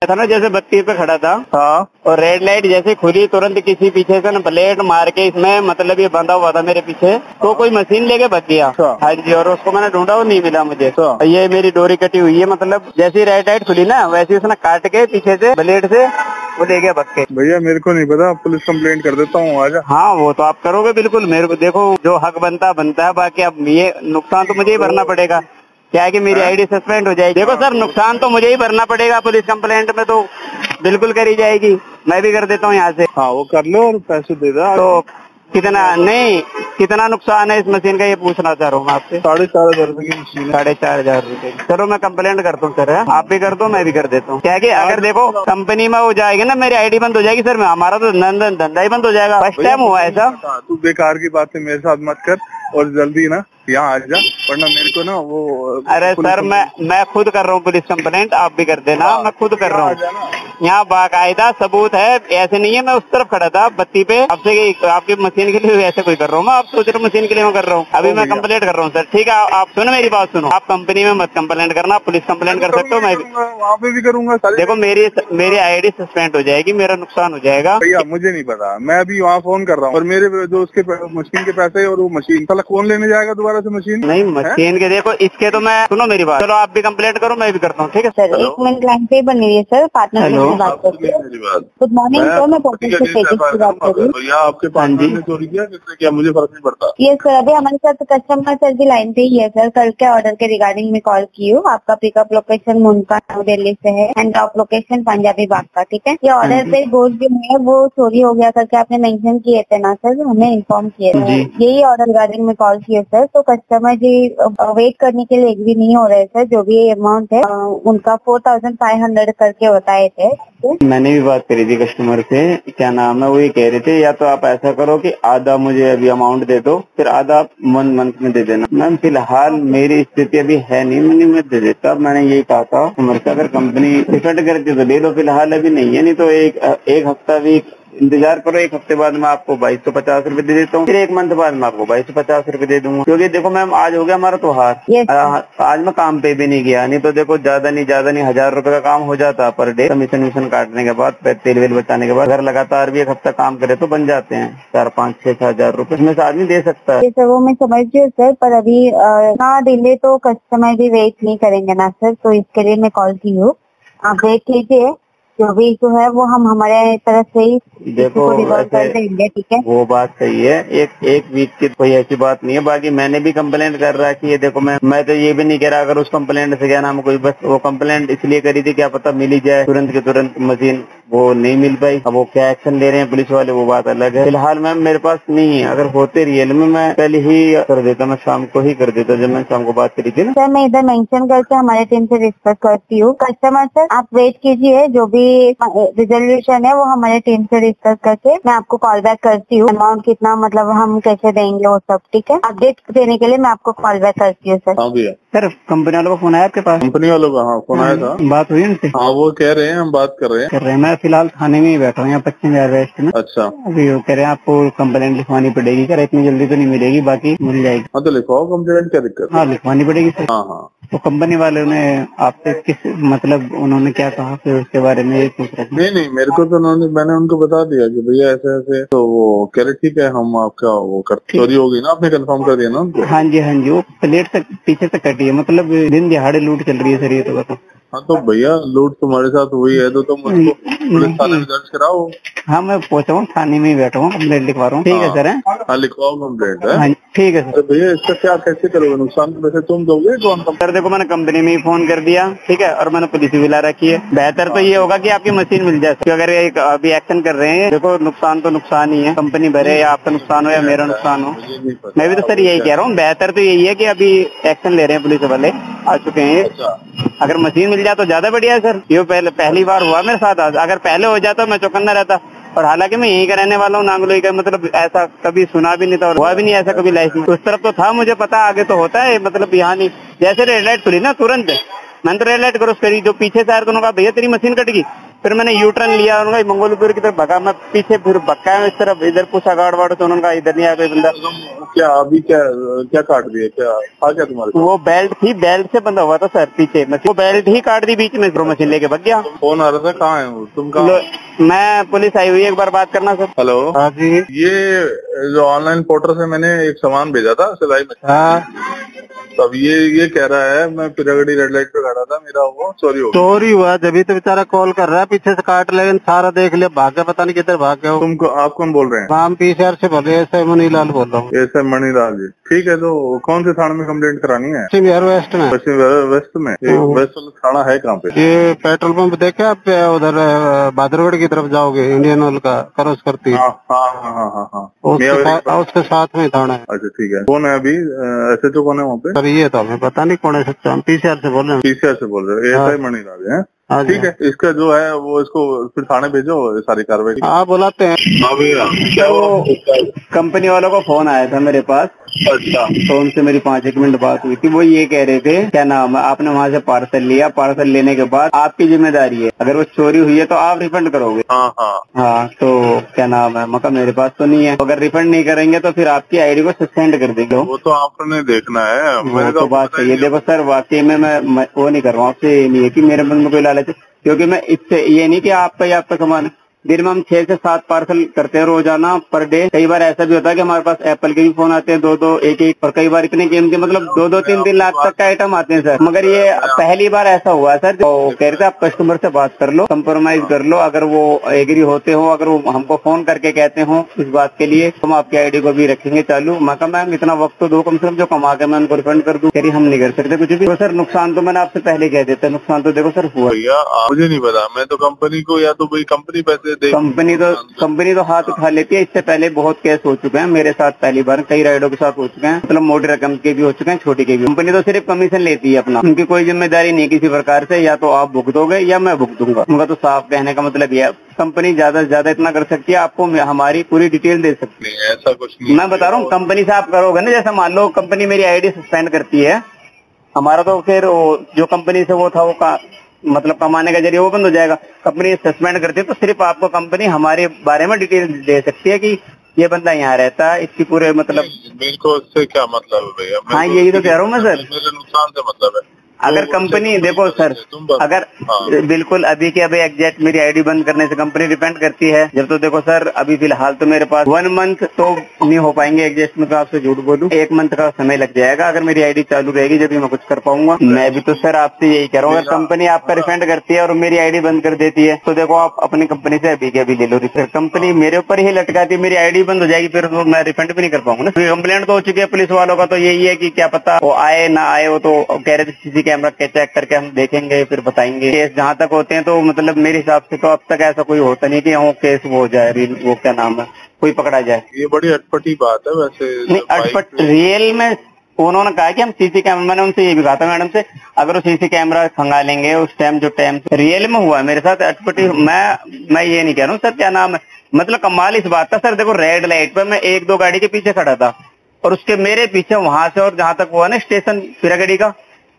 था ना, जैसे बत्ती पे खड़ा था। हाँ। और रेड लाइट जैसे खुली, तुरंत किसी पीछे से ना ब्लेड मार के इसमें, मतलब ये बंधा हुआ था मेरे पीछे, तो कोई मशीन लेके भाग गया। हाँ जी, और उसको मैंने ढूंढा, वो नहीं मिला मुझे। ये मेरी डोरी कटी हुई है, मतलब जैसी रेड लाइट खुली ना, वैसे उसने काट के पीछे से ब्लेड से वो ले गया भाग के। भैया मेरे को नहीं पता, पुलिस कंप्लेंट कर देता हूँ आज। हाँ, वो तो आप करोगे बिल्कुल। मेरे को देखो, जो हक बनता है, बाकी अब ये नुकसान तो मुझे ही भरना पड़ेगा। क्या है कि मेरी आईडी सस्पेंड हो जाएगी। देखो सर, नुकसान तो मुझे ही भरना पड़ेगा, पुलिस कंप्लेंट में तो बिल्कुल करी जाएगी। मैं भी कर देता हूँ यहाँ से। हाँ, वो कर लो और पैसे दे दो। तो कितना नुकसान है इस मशीन का, ये पूछना चाह रहा हूँ आपसे। 4,500 रुपए की मशीन है। 4,500 रुपए। चलो मैं कंप्लेंट करता हूँ सर। आप भी कर दो, मैं भी कर देता हूँ। क्या है कि अगर देखो कंपनी में हो जाएगी ना, मेरी आईडी बंद हो जाएगी सर, हमारा तो धंधा ही बंद हो जाएगा। फर्स्ट टाइम हुआ ऐसा। तू बेकार की बातें मेरे साथ मत कर और जल्दी ना यहाँ आ जा, वरना मेरे को ना वो। अरे सर, मैं खुद कर रहा हूँ पुलिस कंप्लेंट, आप भी कर देना। मैं खुद कर रहा हूँ, यहाँ बाकायदा सबूत है। ऐसे नहीं है मैं उस तरफ खड़ा था बत्ती पे, आपसे आपकी मशीन के लिए ऐसे कोई कर रहा हूँ मैं, आप सोच रहे मशीन के लिए मैं कर रहा हूँ। अभी मैं कंप्लेंट कर रहा हूँ सर, ठीक है? आप सुनो मेरी बात सुनो, आप कंपनी में मत कंप्लेंट करना, आप पुलिस कंप्लेंट कर सकते हो। मैं वहाँ पे भी करूंगा। देखो, मेरी आईडी सस्पेंड हो जाएगी, मेरा नुकसान हो जाएगा। भैया मुझे नहीं पता, मैं अभी वहाँ फोन कर रहा हूँ और मेरे जो उसके मशीन के पैसे और वो मशीन साला कौन लेने जाएगा दोबारा से मशीन? नहीं, मशीन के देखो, इसके तो मैं, सुनो मेरी बात, चलो आप भी कंप्लेंट करो, मैं भी करता हूँ, ठीक है सर? 1 मिनट लाइन पे बनी हुई है सर, पार्टनर से बात करती हूँ। गुड मॉर्निंग सर, मैं पॉकेट से तेजस की बात कर रही हूँ। भैया आपके पार्टनर ने चोरी किया, किसने किया मुझे फर्क नहीं पड़ता। ये सर, अभी हमारे साथ कस्टमर सर भी लाइन पे ही है सर। कल के ऑर्डर के रिगार्डिंग में कॉल की हूँ। आपका पिकअप लोकेशन मुनका न्यू दिल्ली से है एंड ड्रॉप लोकेशन पंजाबी बाग का, ठीक है? ये ऑर्डर पे गोश्त जो है वो चोरी हो गया करके आपने मेंशन किए थे ना सर, हमें इन्फॉर्म किए थे। यही ऑर्डर रिगार्डिंग में कॉल किए सर। तो कस्टमर जी वेट करने के लिए एग्री नहीं हो रहे सर। जो भी अमाउंट है उनका 4,500 करके बताए थे। मैंने भी बात करी थी कस्टमर से, क्या नाम है, वो ये कह रहे थे या तो आप ऐसा करो कि आधा मुझे अभी अमाउंट दे दो, फिर आधा आप 1 मंथ में दे देना। मैम फिलहाल मेरी स्थिति अभी है नहीं, मैं दे देता। मैंने यही कहा था कस्टमर से, अगर कंपनी रिफंड करती तो ले लो, फिलहाल अभी नहीं है, नहीं तो एक हफ्ता भी इंतजार करो। 1 हफ्ते बाद मैं आपको 2,250 रुपए दे देता हूँ, फिर 1 मंथ बाद मैं आपको 2,250 रुपए दे दूंगा। क्योंकि देखो मैम, आज हो गया हमारा त्योहार, आज मैं काम पे भी नहीं गया, नहीं तो देखो ज्यादा नहीं 1,000 रुपए का काम हो जाता पर डे। कमीशन विशन काटने के बाद, तेल वेल बचाने के बाद, अगर लगातार भी 1 हफ्ता काम करे तो बन जाते हैं 4, 5, 6 हजार रुपए, इसमें से आदमी दे सकता है। सर वो मैं समझ रही हूँ सर, पर अभी ना डिले तो कस्टमर भी वेट नहीं करेंगे ना सर, तो इसके लिए मैं कॉल की हूँ। आप वेट कीजिए, जो भी इशू है वो हम हमारे तरफ से ही देखो कर देंगे, ठीक है? वो बात सही है, एक वीक की कोई ऐसी बात नहीं है। बाकी मैंने भी कंप्लेंट कर रहा है कि ये देखो, मैं तो ये भी नहीं कह रहा अगर उस कंप्लेंट से क्या नाम, कोई बस वो कंप्लेंट इसलिए करी थी क्या पता मिल ही जाए तुरंत के तुरंत मशीन, वो नहीं मिल पाई। अब वो क्या एक्शन ले रहे हैं पुलिस वाले, वो बात अलग है। फिलहाल मैम मेरे पास नहीं है, अगर होते रियल में मैं कल ही कर देता, मैं शाम को ही कर देता, जब मैं शाम को बात करी थी ना सर। मैं इधर मेंशन करके हमारे टीम से डिस्कस करती हूँ। कस्टमर सर आप वेट कीजिए, जो भी रिजोल्यूशन है वो हमारे टीम से डिस्कस करके मैं आपको कॉल बैक करती हूँ। अमाउंट कितना, मतलब हम कैसे देंगे वो सब, ठीक है? अपडेट देने के लिए मैं आपको कॉल बैक करती हूँ सर। हाँ भैया। सर कंपनी वालों का फोन आया आपके पास? कंपनी वालों का हाँ फोन आया था, बात हुई उनसे? हाँ वो कह रहे हैं हम बात कर रहे हैं। मैं फिलहाल थाने में ही बैठा हूँ, यहाँ पश्चिम बिहार वेस्ट में। अच्छा। अभी वो कह रहे हैं आपको कंप्लेंट लिखवानी पड़ेगी। सर इतनी जल्दी तो नहीं मिलेगी, बाकी मिल जाएगी। हाँ तो लिखवाओ कंप्लेंट, क्या दिक्कत? हाँ लिखवानी पड़ेगी सर। हाँ हाँ। तो कंपनी वाले ने आपसे किस, मतलब उन्होंने क्या कहा फिर उसके बारे में? पूछ रहे नहीं मेरे को तो मैंने उनको बता दिया कि भैया ऐसे ऐसे, तो वो कह रहे ठीक है हम आपका वो कर, चोरी होगी ना, आपने कंफर्म कर दिया ना उनको? हाँ जी, वो प्लेट तक पीछे तक कटी है, मतलब दिन दिहाड़े लूट चल रही है सर, ये तो बताओ। हाँ तो भैया लूट तुम्हारे साथ हुई है तो तुम उसको पुलिस थाने में दर्ज कराओ। हाँ मैं पहुंचा हूँ, थाने में ही बैठा हूँ, कंप्लेंट लिखवा रहा हूँ। ठीक है सर। हाँ लिखवाओ कंप्लेंट है। हाँ ठीक है सर। तो भैया इसका क्या कैसे करोगे, नुकसान तो वैसे तुम दोगे कौन? सर देखो, मैंने कंपनी में ही फोन कर दिया, ठीक है, और मैंने पुलिस भी बुला रखी है। बेहतर तो ये होगा कि आपकी मशीन मिल जाए, अगर एक अभी एक्शन कर रहे हैं। देखो नुकसान तो नुकसान ही है, कंपनी भरे या आपका नुकसान हो या मेरा नुकसान हो। मैं भी तो सर यही कह रहा हूँ, बेहतर तो यही है कि अभी एक्शन ले रहे हैं, पुलिस वाले आ चुके हैं। अगर मशीन मिल जाए तो ज्यादा बढ़िया है सर। ये पहली बार हुआ मेरे साथ, अगर पहले हो जाता मैं चौकन्ना रहता। और हालांकि मैं यहीं का रहने वाला हूँ, नांगलोई का, मतलब ऐसा कभी सुना भी नहीं था और हुआ भी नहीं ऐसा कभी लाइफ में। उस तरफ तो था, मुझे पता आगे तो होता है, मतलब यहाँ नहीं। जैसे रेड लाइट खुली ना, तुरंत मैंने तो रेड लाइट क्रॉस करी, जो पीछे से आया तो उन्होंने कहा भैया तेरी मशीन कट गई। फिर मैंने यू टर्न लिया, उन्होंने मंगोलपुर की तरफ भगा, मैं पीछे फिर भक्का इस तरफ, इधर पूछा गार्ड वार्ड तो उन्होंने कहा इधर नहीं आया कोई बंदा। क्या अभी क्या काट दिया, क्या था क्या तुम्हारे? वो बेल्ट थी, बेल्ट से बंधा हुआ था सर पीछे, वो बेल्ट ही काट दी बीच में, मशीन लेके भग गया। फोन आ रहा था, कहाँ है वो, तुम कहाँ? मैं पुलिस आई हुई, एक बार बात करना सर। हेलो। हाँ जी। ये जो ऑनलाइन पोर्टल से मैंने एक सामान भेजा था सिलाई में। हाँ। तब ये कह रहा है मैं पिरागढ़ी रेड लाइट पे खड़ा था, मेरा वो चोरी हुआ, जब तो बेचारा कॉल कर रहा है पीछे से काट, लेकिन सारा देख लिया, भाग गया, पता नहीं किधर भाग गया। तुमको आप कौन बोल रहे हैं? हम पीसीआर से बोल रहे हैं, एसआई मनीलाल बोल रहा हूँ। एसआई मनीलाल जी, ठीक है। तो कौन से थाने में कंप्लेंट करानी है? पश्चिम बिहार वेस्ट में। पश्चिम बिहार वेस्ट में? वेस्ट वाला थाना है कहाँ पे? ये पेट्रोल पंप देखे आप, उधर बहादुरगढ़ की तरफ जाओगे, इंडियन ऑयल का क्रॉस करती है। हाँ। उसके साथ में थाना है। अच्छा ठीक है। कौन है अभी SHO कौन है वहाँ पे? सर ये तो हमें पता नहीं कौन है सच्चा, हम पीसीआर से बोल रहे हैं। पीसीआर से बोल रहे हो? एसआई मनीलाल है? ठीक है, इसका जो है वो इसको फिर थाने भेजो, सारी कार्रवाई। हाँ बुलाते हैं। हाँ भैया, क्या कंपनी वालों का फोन आया था मेरे पास। अच्छा। तो उनसे मेरी 5-1 मिनट बात हुई थी, वो ये कह रहे थे क्या नाम है, आपने वहाँ से पार्सल लिया, पार्सल लेने के बाद आपकी जिम्मेदारी है, अगर वो चोरी हुई है तो आप रिफंड करोगे। हाँ तो क्या नाम है, मगर मेरे पास तो नहीं है, अगर रिफंड नहीं करेंगे तो फिर आपकी आईडी को सस्पेंड कर देंगे। वो तो आपने देखना है। वो तो बात सही है। देखो सर, वाकई में मैं वो नहीं कर रहा हूँ, आपसे ये नहीं है कि मेरे मन में कोई लालच है, क्योंकि मैं इससे ये नहीं कि आपका ही आपका सामान है। दिन में हम 6 से 7 पार्सल करते हैं रोजाना पर डे। कई बार ऐसा भी होता है कि हमारे पास एप्पल के भी फोन आते हैं, 2-2 1-1, और कई बार इतने कीमती मतलब 2-2 3-3 लाख तक का आइटम आते हैं सर। मगर ये पहली बार ऐसा हुआ है सर। तो कह रहे थे आप कस्टमर से बात कर लो, कंप्रोमाइज कर लो, अगर वो एग्री होते हो, अगर वो हमको फोन करके कहते हो इस बात के लिए, हम आपकी आईडी को भी रखेंगे चालू। मैं कहा मैम इतना वक्त तो दो कम से कम, जो कमा के मैं उनको रिफंड कर दूं। कह रही हम नहीं कर सकते कुछ भी। तो सर नुकसान तो मैंने आपसे पहले कह देता, नुकसान तो देखो सर हुआ। भैया मुझे नहीं पता, मैं तो कंपनी को, या तो भाई कंपनी पैसे दे। कंपनी तो हाथ उठा लेती है। इससे पहले बहुत केस हो चुके हैं मेरे साथ, पहली बार कई राइडों के साथ हो चुके हैं, मतलब मोटी रकम के भी हो चुके हैं, छोटी के भी। कंपनी तो सिर्फ कमीशन लेती है अपना, उनकी कोई जिम्मेदारी नहीं किसी प्रकार से, या तो आप भुगतोगे या मैं भुगतूंगा। उनका तो साफ कहने का मतलब यह है, कंपनी ज्यादा से ज्यादा इतना कर सकती है, आपको हमारी पूरी डिटेल दे सकती है। ऐसा कुछ नहीं, मैं बता रहा हूँ, कंपनी से आप करोगे ना, जैसे मान लो कंपनी मेरी आईडी सस्पेंड करती है, हमारा तो फिर जो कंपनी से वो था वो मतलब कमाने का जरिए वो बंद हो जाएगा। कंपनी सस्पेंड करती है तो सिर्फ आपको कंपनी हमारे बारे में डिटेल दे सकती है कि ये बंदा यहाँ रहता है, इसकी पूरे मतलब। मेरे को इससे क्या मतलब है भैया? हाँ यही तो कह रहा हूँ मैं सर, मेरे नुकसान से मतलब है। अगर कंपनी देखो सर, अगर बिल्कुल अभी के अभी एग्जैक्ट मेरी आईडी बंद करने से कंपनी डिपेंड करती है। जब तो देखो सर, अभी फिलहाल तो मेरे पास 1 मंथ तो नहीं हो पाएंगे एग्जैक्ट में, तो आपसे झूठ बोलूं 1 मंथ का समय लग जाएगा। अगर मेरी आईडी चालू रहेगी जब मैं कुछ कर पाऊंगा। मैं भी तो सर आपसे यही कह रहा हूँ, अगर कंपनी आपका रिफंड करती है और मेरी आईडी बंद कर देती है तो देखो आप अपनी कंपनी से अभी के अभी ले लो रिफंड। कंपनी मेरे ऊपर ही लटकाती है, मेरी आईडी बंद हो जाएगी, फिर तो मैं रिफंड भी नहीं कर पाऊंगा ना। कंप्लेंट तो हो चुकी है पुलिस वालों का, तो यही है कि क्या पता वो आए ना आए, वो तो कह रहे थे सीसी कैमरा के चेक करके हम देखेंगे फिर बताएंगे। केस जहाँ तक होते हैं तो मतलब मेरे हिसाब से तो अब तक ऐसा कोई होता नहीं कि वो केस वो हो जाए, वो क्या नाम है, कोई पकड़ा जाए। ये बड़ी अटपटी बात है वैसे। नहीं अटपट रियल में उन्होंने कहा कि हम सीसी कैमरा, मैंने उनसे ये भी कहा था मैडम से, अगर वो सीसी कैमरा खंगा लेंगे उस टाइम, जो टाइम रियल में हुआ है मेरे साथ अटपटी। मैं ये नहीं कह रहा हूँ सर क्या नाम है, मतलब कमाल इस बात का सर, देखो रेड लाइट पर मैं 1-2 गाड़ी के पीछे खड़ा था और उसके मेरे पीछे वहां से, और जहां तक हुआ ना स्टेशन पिरागढ़ी का,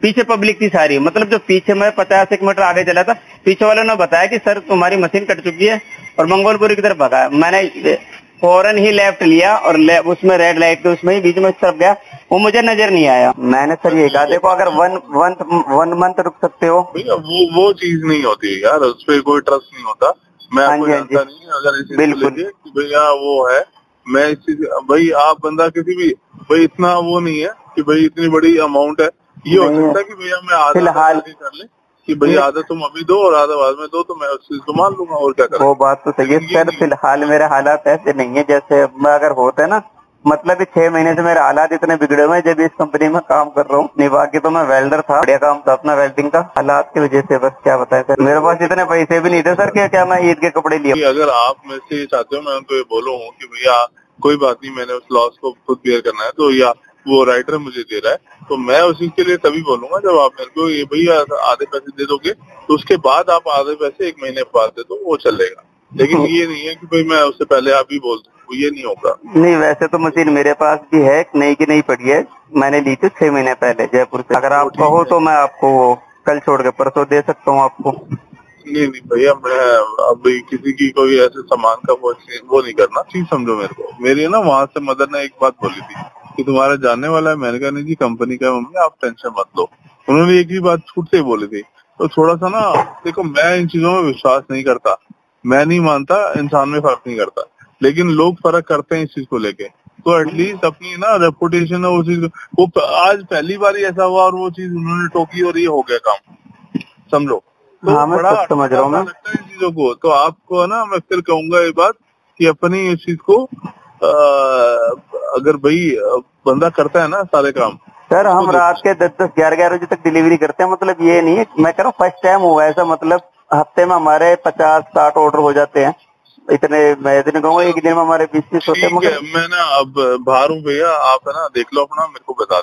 पीछे पब्लिक थी सारी। मतलब जो पीछे मैं 50-1 मीटर आगे चला था, पीछे वालों ने बताया कि सर तुम्हारी मशीन कट चुकी है, और मंगोलपुरी की तरफ भगा। मैंने फौरन ही लेफ्ट लिया और उसमें रेड लाइट के उसमें ही बीच में उस तरफ गया, वो मुझे नजर नहीं आया। मैंने सर ये कहा देखो अगर 1 मंथ रुक सकते हो, वो चीज नहीं होती है यार, उस पर कोई ट्रस्ट नहीं होता। मैं आपको जानता नहीं, अगर इस बिल्कुल भैया वो है, मैं इस चीज भाई आप बंदा किसी भी भाई इतना वो नहीं है कि भाई इतनी बड़ी अमाउंट है। ये हो सकता है कि भैया मैं आधा कर ले कि भैया आधा तुम अभी दो और आधा बाद में दो, तो मैं उस चीज को मान लूंगा, और क्या करूं। वो बात तो सही है सर, फिलहाल मेरे हालात ऐसे नहीं है जैसे अगर होते है ना, मतलब 6 महीने से मेरे हालात इतने बिगड़े हुए हैं जब इस कंपनी में काम कर रहा हूँ। नहीं बाकी तो मैं वेल्डर था, बढ़िया काम था अपना वेल्डिंग का, हालात की वजह से बस क्या बताएं सर, मेरे पास इतने पैसे भी नहीं थे सर क्या मैं ईद के कपड़े लिए। अगर आप मेरे से ये चाहते हो मैं उनको ये बोलूँ कि भैया कोई बात नहीं, मैंने उस लॉस को खुद बेयर करना है, तो या वो राइटर मुझे दे रहा है, तो मैं उसी के लिए तभी बोलूंगा जब आप मेरे को ये भैया आधे पैसे दे दोगे, तो उसके बाद आप आधे पैसे 1 महीने बाद दे दो, वो चलेगा। लेकिन ये नहीं है कि भाई मैं उससे पहले आप ही बोल दूं, ये नहीं होगा। नहीं वैसे तो मशीन मेरे पास भी है, नई की नई पड़ी है, मैंने ली थी 6 महीने पहले जयपुर से। अगर आप कहो तो मैं आपको कल छोड़ के परसों दे सकता हूँ आपको। नहीं नहीं भैया, मैं अब किसी की कोई ऐसे सामान का वो नहीं करना। चीज समझो मेरे को, मेरी ना वहाँ से मदर ने एक बात बोली थी कि तुम्हारा जानने वाला है। मैंने कहा नहीं जी, कंपनी का मम्मी, आप टेंशन मत लो। उन्होंने एक ही बात छूट से बोली थी। तो थोड़ा सा ना देखो, मैं इन चीजों में विश्वास नहीं करता, मैं नहीं मानता, इंसान में फर्क नहीं करता, लेकिन लोग फर्क करते हैं इस चीज को लेके। तो एटलीस्ट अपनी ना रेपुटेशन है वो चीज, वो आज पहली बार ही ऐसा हुआ और वो चीज उन्होंने टोकी और ये हो गया काम, समझो। तो हाँ, मैं बड़ा सब समझ रहा हूँ मैं। लगता है इन चीजों को। तो आपको ना मैं फिर कहूंगा ये बात कि अपनी इस चीज को अगर भाई बंदा करता है ना सारे काम। सर हम रात के 10-10, 11-11 बजे तक डिलीवरी करते हैं, मतलब ये नहीं है, मैं कह रहा हूँ फर्स्ट टाइम हुआ ऐसा, मतलब हफ्ते में हमारे 50-60 ऑर्डर हो जाते हैं इतने। मैं इतने कहूँगा एक दिन में हमारे 20-30 होते हैं। ठीक है, मगर मैं ना अब बाहर हूँ भैया, आप है ना देख लो अपना, मेरे को बता